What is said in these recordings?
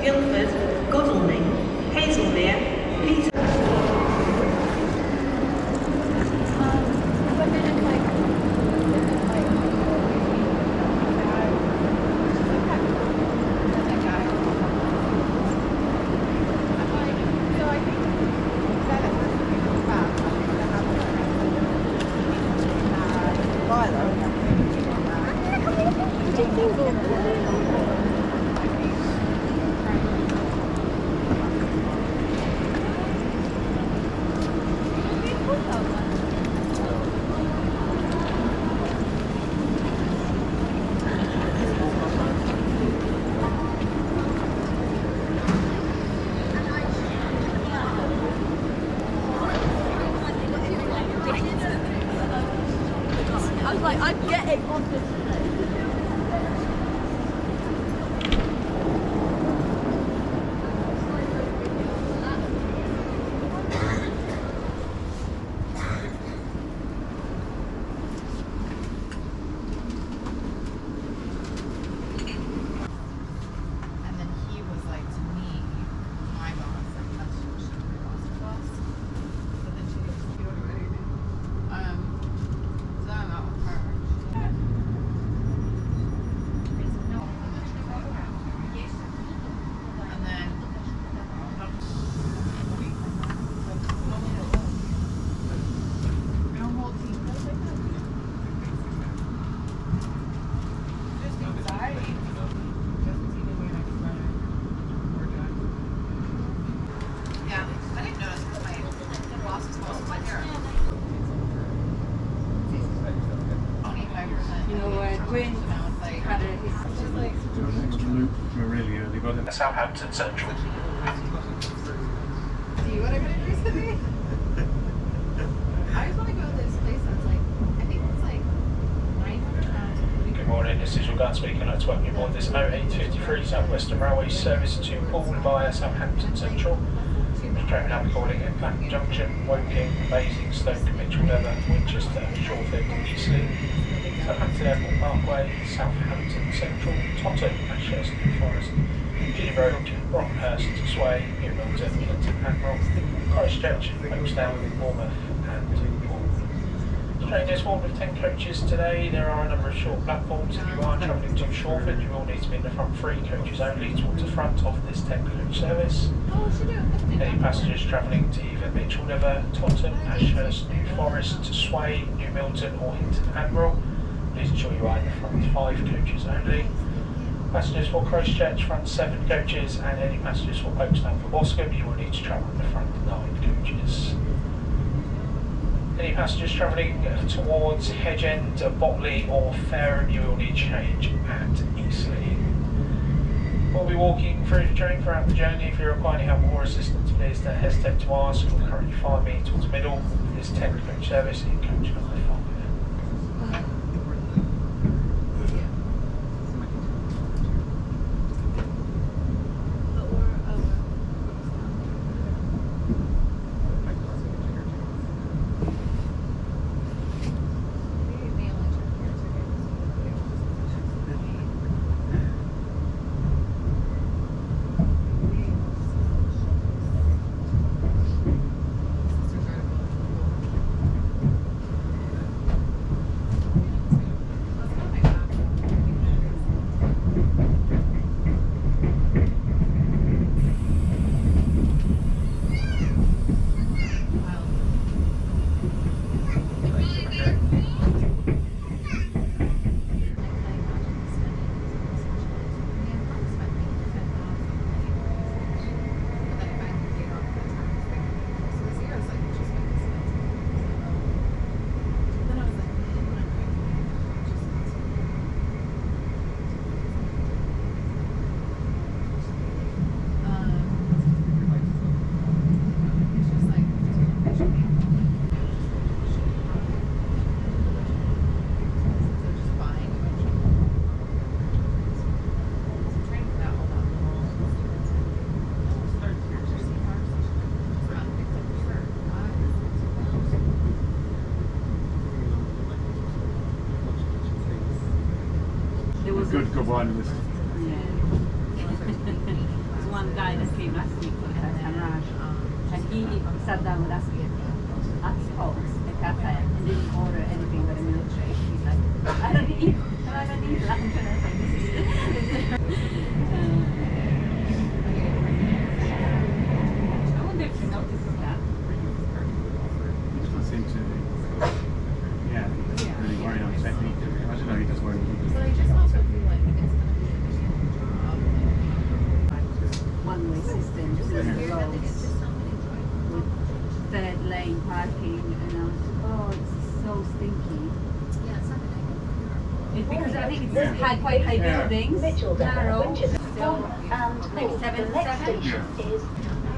Ilford, Godalming, Hazelmere, Peter. I was like, I'm getting on this. Southampton Central. Do you want to go to recently? I just want to go to this place that's like, I think it's like 900 pounds. Good morning, this is your guide speaking. I'd welcome you aboard this O853 South Western Railway service to Poole via Southampton Central. We're driving up calling at Clapham Junction, Woking, Basingstoke, Mitchell Devon, Winchester, Shawford, Eastleigh, Southampton Airport Parkway, Southampton Central, Totton, Ashurst, Forest, Gilly Road, Brockhurst, Sway, New Milton, Clinton, Admiral, Christchurch, Folkestone, Bournemouth and Poole. Train is formed with 10 coaches today. There are a number of short platforms. If you are travelling to Shawford, you will need to be in the front 3 coaches only towards the front of this 10 coach service. Any passengers travelling to either Mitchell River, Totton, Ashurst, New Forest, Sway, New Milton or Hinton Admiral, please ensure you are in the front 5 coaches only. Passengers for Christchurch, front 7 coaches, and any passengers for Folkestone for Boscombe, you will need to travel in the front 9 coaches. Any passengers travelling towards Hedge End, Botley or Fareham, you will need change at Eastleigh. We'll be walking through the train throughout the journey. If you require any help or assistance, please don't hesitate to ask. You'll currently find me towards the middle of this 10 coach service in coach number 5. Good one was. There's one guy that came last week from Hamraj, and he sat down with us at Spokes, a cafe, and didn't order anything but a milkshake. He's like, I don't eat lunch. And I was like, this is I wonder if he notices that. He doesn't seem to. Yeah, he doesn't really worry on technique. I don't know. He does worry. But I just also feel like it's gonna be One-way system, just it's in the weird that roads. it's just so many With third lane parking, and I was oh, it's so stinky. Yeah, it's not Because I think it's high, quite high Yeah. buildings, narrow, so maybe 7 to 7. Is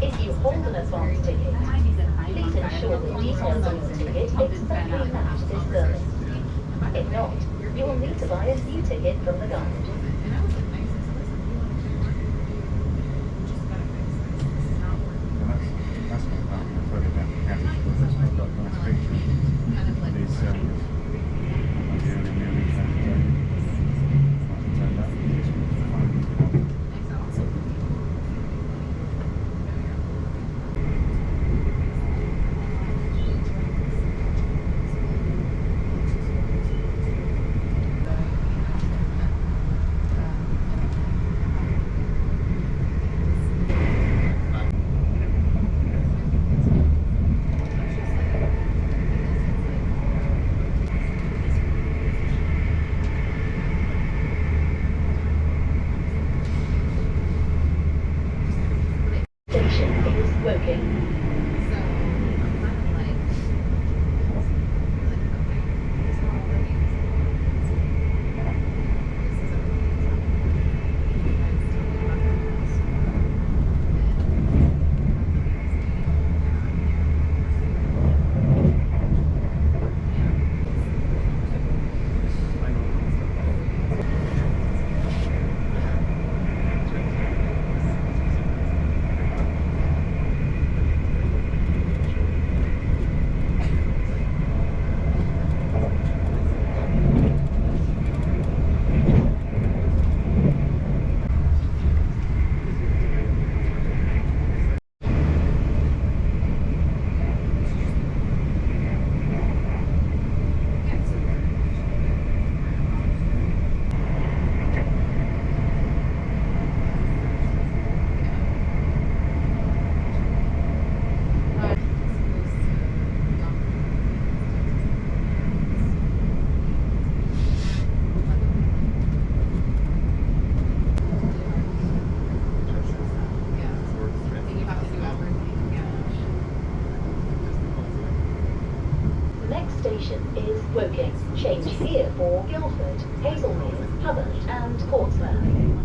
if you hold an advance ticket, Mine is a high please one, ensure the details on your ticket exactly match this service. If not, you will need to buy a new ticket from the guide. And I was like, nice. Just gotta fix this. This is not working. And that's not bad. Further down the carriage, but that's not got a nice picture. Kind of like These ideally nearly turn that. Station is Woking. So I'm kind of like, okay, this is all working. This is everything. You guys tell me about your house. The next station is Woking. Change here for Guildford, Hazelmere, Hubbard and Portsmouth.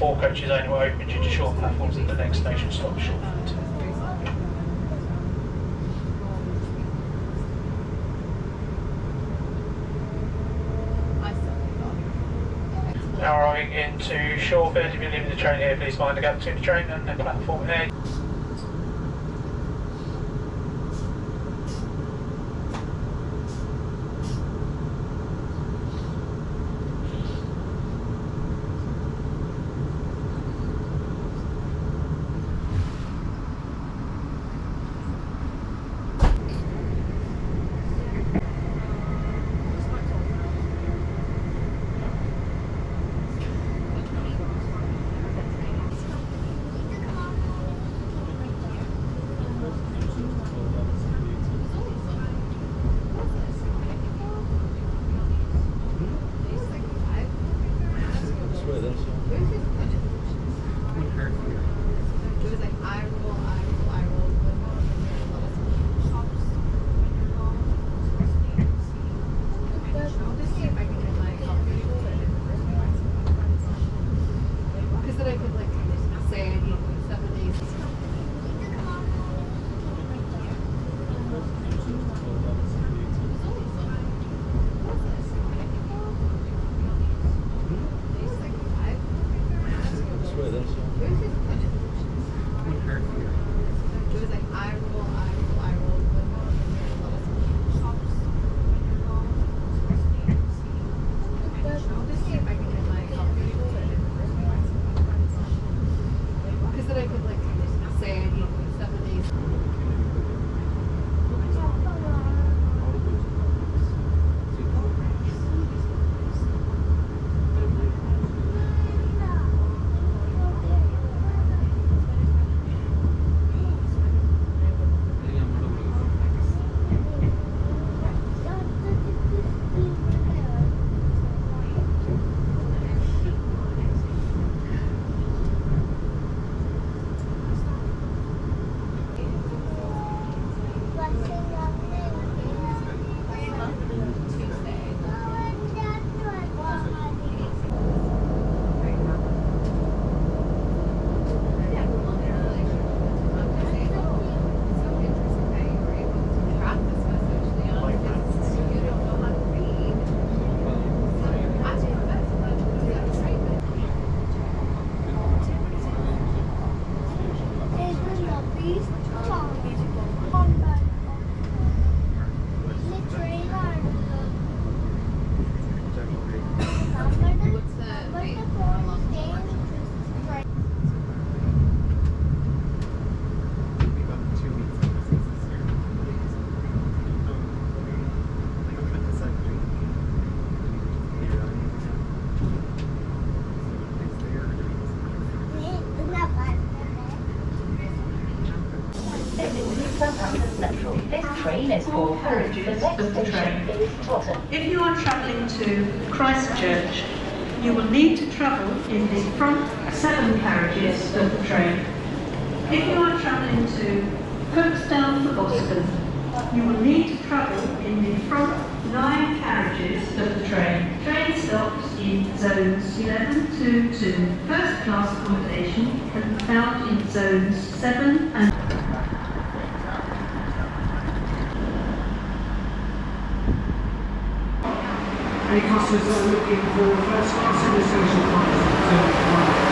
4 coaches only were open due to short platforms at the next station stop, Shortford. Now arriving into Shortford, if you're leaving the train here, please mind the gap between the train and the platform here. This train is for Harwich. The next station is Totton. If you are travelling to Christchurch, you will need to travel in the front 7 carriages of the train. If you are travelling to Folkestone for Boston, you will need to travel in the front 9 carriages of the train. Train stops in zones 11 to 2. First class accommodation can be found in zones 7 and Any customers that are looking for first class in the social class?